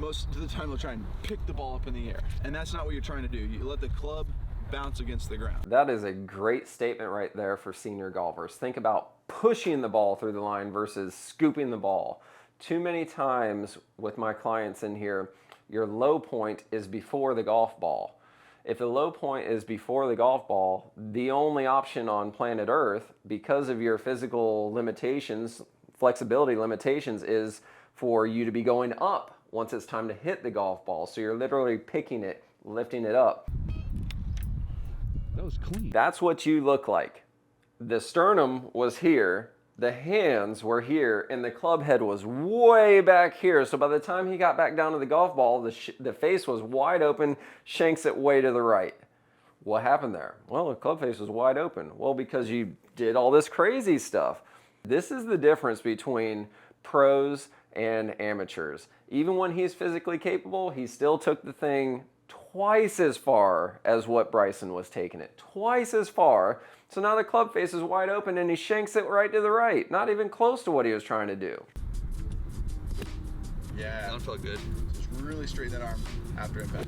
most of the time they'll try and pick the ball up in the air, and that's not what you're trying to do. You let the club bounce against the ground. That is a great statement right there for senior golfers. Think about pushing the ball through the line versus scooping the ball. Too many times with my clients in here, your low point is before the golf ball. If the low point is before the golf ball, the only option on planet Earth, because of your physical limitations, flexibility limitations, is for you to be going up once it's time to hit the golf ball. So you're literally picking it, lifting it up. That was clean. That's what you look like. The sternum was here, the hands were here, and the club head was way back here. So by the time he got back down to the golf ball, the face was wide open, shanks it way to the right. What happened there? Well, the club face was wide open. Well, because you did all this crazy stuff. This is the difference between pros and amateurs. Even when he's physically capable, he still took the thing twice as far as what Bryson was taking it. Twice as far. So now the club face is wide open and he shanks it right to the right. Not even close to what he was trying to do. Yeah, that felt good. Just really straighten that arm after impact.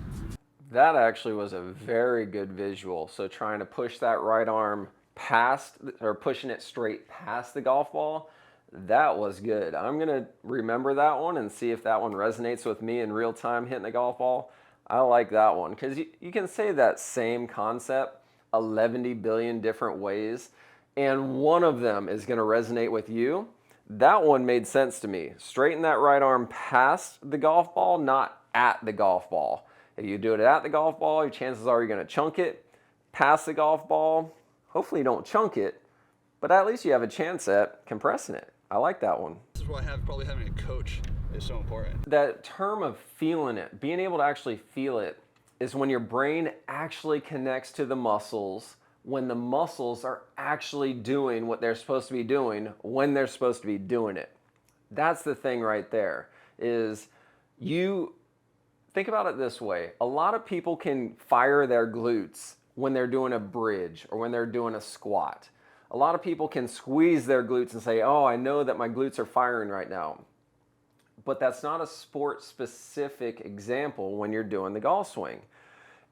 That actually was a very good visual. So trying to push that right arm past, or pushing it straight past the golf ball, that was good. I'm gonna remember that one and see if that one resonates with me in real time hitting the golf ball. I like that one, because you can say that same concept 11 billion different ways, and one of them is going to resonate with you. That one made sense to me. Straighten that right arm past the golf ball, not at the golf ball. If you do it at the golf ball, your chances are you're going to chunk it. Past the golf ball, hopefully you don't chunk it, but at least you have a chance at compressing it. I like that one. This is why probably having a coach is so important. That term of feeling it, being able to actually feel it, is when your brain actually connects to the muscles, when the muscles are actually doing what they're supposed to be doing, when they're supposed to be doing it. That's the thing right there, is you think about it this way. A lot of people can fire their glutes when they're doing a bridge or when they're doing a squat. A lot of people can squeeze their glutes and say, oh, I know that my glutes are firing right now. But that's not a sport-specific example when you're doing the golf swing.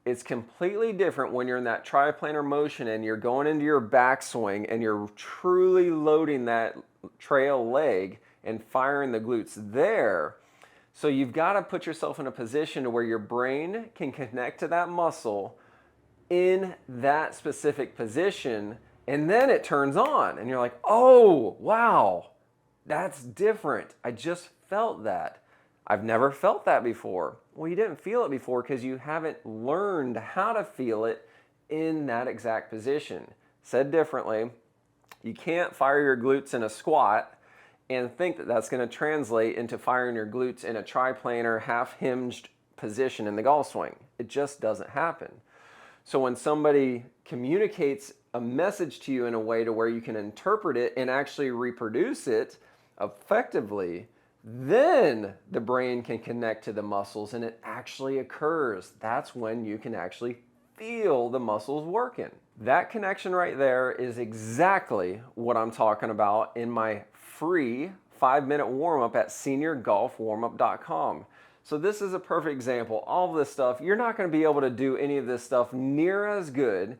It's completely different when you're in that triplanar motion and you're going into your backswing and you're truly loading that trail leg and firing the glutes there. So you've got to put yourself in a position where your brain can connect to that muscle in that specific position, and then it turns on and you're like, oh, wow, that's different. I just felt that. I've never felt that before. Well, you didn't feel it before because you haven't learned how to feel it in that exact position. Said differently, you can't fire your glutes in a squat and think that that's going to translate into firing your glutes in a triplanar, half-hinged position in the golf swing. It just doesn't happen. So when somebody communicates a message to you in a way to where you can interpret it and actually reproduce it effectively, then the brain can connect to the muscles and it actually occurs. That's when you can actually feel the muscles working. That connection right there is exactly what I'm talking about in my free 5-minute warm-up at seniorgolfwarmup.com. So this is a perfect example. All of this stuff, you're not going to be able to do any of this stuff near as good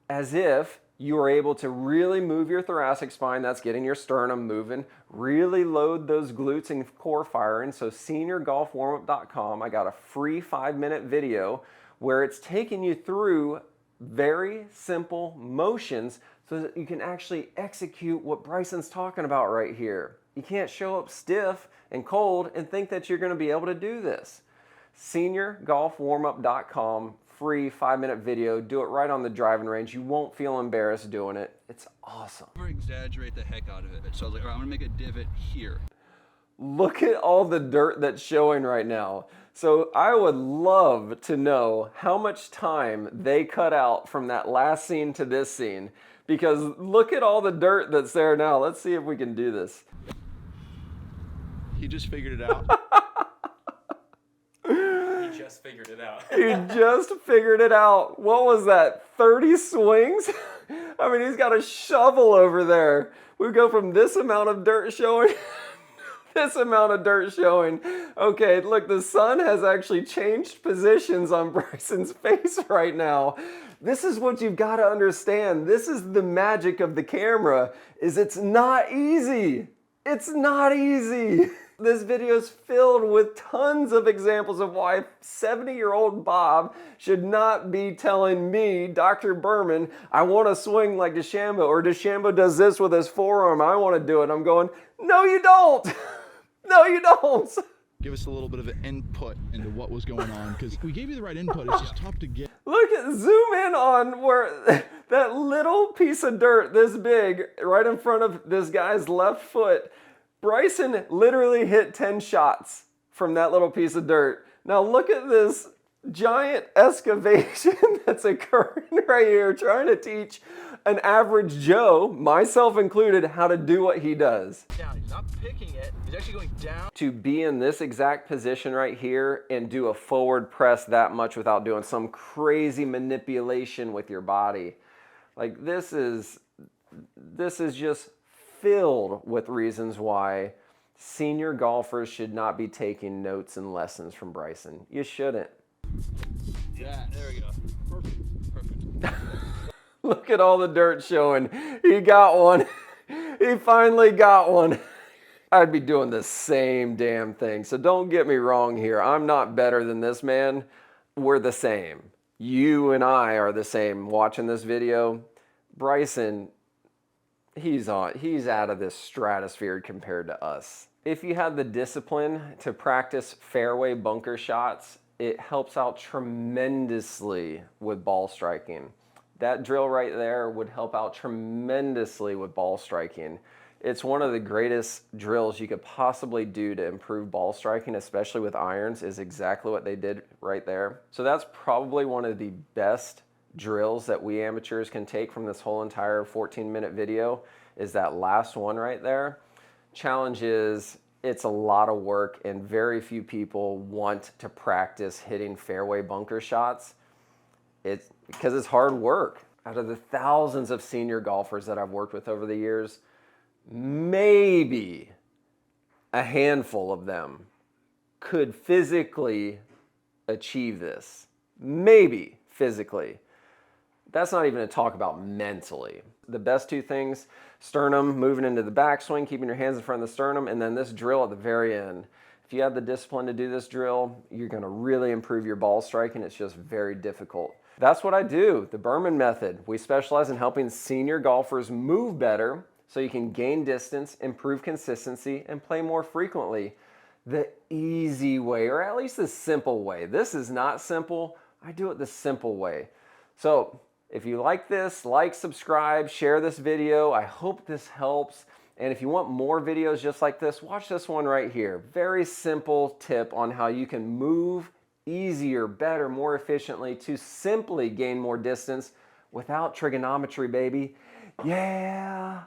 as if you are able to really move your thoracic spine. That's getting your sternum moving. Really load those glutes and core firing. So seniorgolfwarmup.com, I got a free 5-minute video where it's taking you through very simple motions so that you can actually execute what Bryson's talking about right here. You can't show up stiff and cold and think that you're going to be able to do this. seniorgolfwarmup.com, free 5-minute video. Do it right on the driving range. You won't feel embarrassed doing it. It's awesome. Over exaggerate the heck out of it. So I was like, all right, I'm gonna make a divot here. Look at all the dirt that's showing right now. So I would love to know how much time they cut out from that last scene to this scene, because look at all the dirt that's there now. Let's see if we can do this. He just figured it out. He just figured it out. He just figured it out. What was that, 30 swings? I mean, he's got a shovel over there. We go from this amount of dirt showing, this amount of dirt showing. Okay, look, the sun has actually changed positions on Bryson's face right now. This is what you've got to understand. This is the magic of the camera, is it's not easy. It's not easy. This video is filled with tons of examples of why 70-year-old Bob should not be telling me, Dr. Berman, I want to swing like DeChambeau, or DeChambeau does this with his forearm, I want to do it. I'm going, no you don't. No you don't. Give us a little bit of an input into what was going on, because we gave you the right input. It's just tough to get. Look at, zoom in on where that little piece of dirt this big right in front of this guy's left foot. Bryson literally hit 10 shots from that little piece of dirt. Now look at this giant excavation that's occurring right here, trying to teach an average Joe, myself included, how to do what he does. Down. He's not picking it. He's actually going down. To be in this exact position right here and do a forward press that much without doing some crazy manipulation with your body. Like this is just filled with reasons why senior golfers should not be taking notes and lessons from Bryson. You shouldn't. Yeah, there we go. Perfect. Look at all the dirt showing. He got one. He finally got one. I'd be doing the same damn thing. So don't get me wrong here. I'm not better than this man. We're the same. You and I are the same watching this video. Bryson, he's out of this stratosphere compared to us. If you have the discipline to practice fairway bunker shots, it helps out tremendously with ball striking. That drill right there would help out tremendously with ball striking. It's one of the greatest drills you could possibly do to improve ball striking, especially with irons, is exactly what they did right there. So that's probably one of the best drills that we amateurs can take from this whole entire 14-minute video, is that last one right there. Challenge is, it's a lot of work and very few people want to practice hitting fairway bunker shots. It's because it's hard work. Out of the thousands of senior golfers that I've worked with over the years, maybe a handful of them could physically achieve this. Maybe physically. That's not even to talk about mentally. The best two things, sternum moving into the backswing, keeping your hands in front of the sternum, and then this drill at the very end. If you have the discipline to do this drill, you're gonna really improve your ball striking. It's just very difficult. That's what I do, the Berman method. We specialize in helping senior golfers move better so you can gain distance, improve consistency, and play more frequently. The easy way, or at least the simple way. This is not simple. I do it the simple way. So if you like this, like, subscribe, share this video. I hope this helps. And if you want more videos just like this, watch this one right here. Very simple tip on how you can move easier, better, more efficiently to simply gain more distance without trigonometry, baby. Yeah.